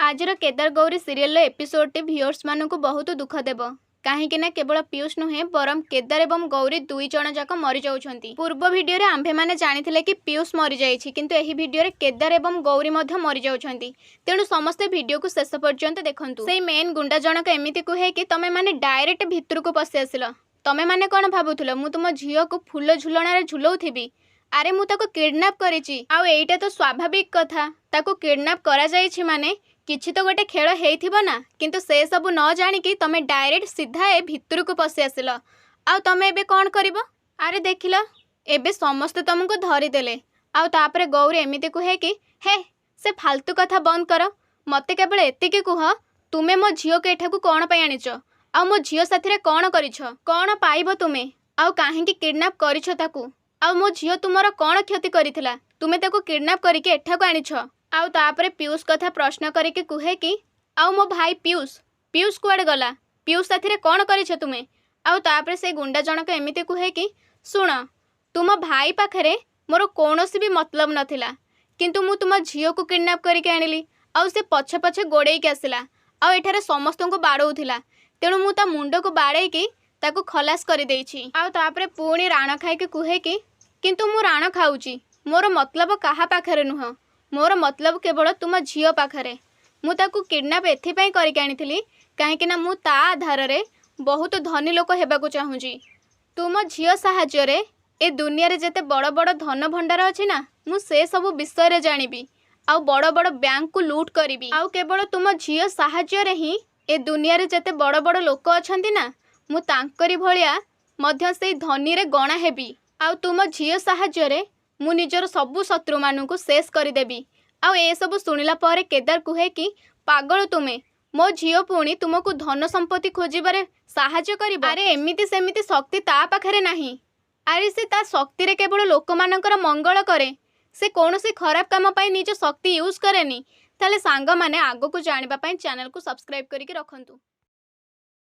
आजर Kedar Gauri serial episode टी viewers मानक बहुत दुख देव कहीं ना केवल पीयूष नुहे बरम केदार एवं गौरी दुई जन जाक मरी जाउछंती। पूर्व वीडियो रे आंभे माने जानिथिले कि पीयूष मरी जाइछि किंतु एही वीडियो रे केदार एवं गौरी मध्य मरी जाउछंती। तेणु समस्ते वीडियो को शेष पर्यंत देखंतु। सेई मेन गुंडा जनक एमिति कुहे कि तमे माने डायरेक्ट भितर को पसि आसिल। तमे माने कोन भाबुथुल मु तुम झियो को फूल झुलना रे झुलौथिबी? अरे मु ताको किडनैप करिछि। आउ एइटा तो स्वाभाविक कथा। ताको किडनैप करा जाइछि माने किछि तो गोटे खेल हेइथिबो ना, किंतु से सब न जानिकी तमे डायरेक्ट सीधा ए भितर को पसि आसिल। आउ तमे एबे कोन करिवो? अरे देखिल एबे समस्त तुमको धरी देले। आउ तापरे गौरी एमिति कुहे कि हे से फालतू कथा बंद कर, मते केवल एतिकी कुह तुमे मो झियो के एठाकू कोन पय आनिछ? आउ मो झियो साथीरे कोन करिछ? कोन पाइबो तुमे? आउ काहेकि किडनैप करिछ ताकू? आउ मो झियो तुमर कोन क्षति करिथिला? तुमे ताकू किडनैप करिके एठाकू आनिछ? आउ तापरे पीयूष कथा प्रश्न करिके कुहे कि आउ मो भाई पीयूष कुआडे गला? पीयूष साथीरे कोन करिछ तुमे? आउ तापरे से गुंडा जनक एमिति कुहे कि सुण तुम भाई पाखरे मोर कोनोसी भी मतलब नथिला, किंतु मु तुम झियो को किडनैप करिके आनिली। आउ से पछे पछे गोड़ेइके आसिला। आउ एठारे समस्तଙ୍କୁ बाड़ौथिला। तेणु मु ता मुंड को बाड़ेइकी ताकू खलास करि देइछि। आउ तापरे पुणी राण खाइके कुहे कि किंतु मु राण खाउछि, मोर मतलब काहा पाखरे नुह, मोर मतलब केवल तुम झियो पाखरे। मु ताकू किडनैप एथिपाई करिके आनिथिली काहेकि ना मु ता आधार रे बहुत धनी लोक हेबाकू चाहूँगी। तुम झियो साहाय्य रे ए दुनिया रे जेते बड़ बड़ धन भंडार अछि ना, मु से सब विषय रे जानिबी। आउ बड़ बड़ बैंक को लूट करिबी। आउ केवल तुम झियो साहाय्य रे ही ए दुनिया रे जेते बड़ बड़ लोक अछंती ना, मु तांकरी भलिया मध्य से धनी रे गणा हेबी। आउ तुम झियो साहाय्य रे मु निजर सबु शत्रु मानू शेष करदेवी। आउ ए सब शुणिला परे केदार कुहे कि पागल तुमे, मो झियो पुणी तुमको धन संपत्ति खोजिबारे साहाय्य करिबो? अरे एमिति सेमिति शक्ति ता पाखरे नाही। अरे से ता शक्ति रे केवल लोक मानकर मंगल करे, से कौनसी खराब काम पाई निज शक्ति यूज करेनी। ताले सांग माने आगो को जानिबा पाई चैनल को सब्सक्राइब करिके रखंतु।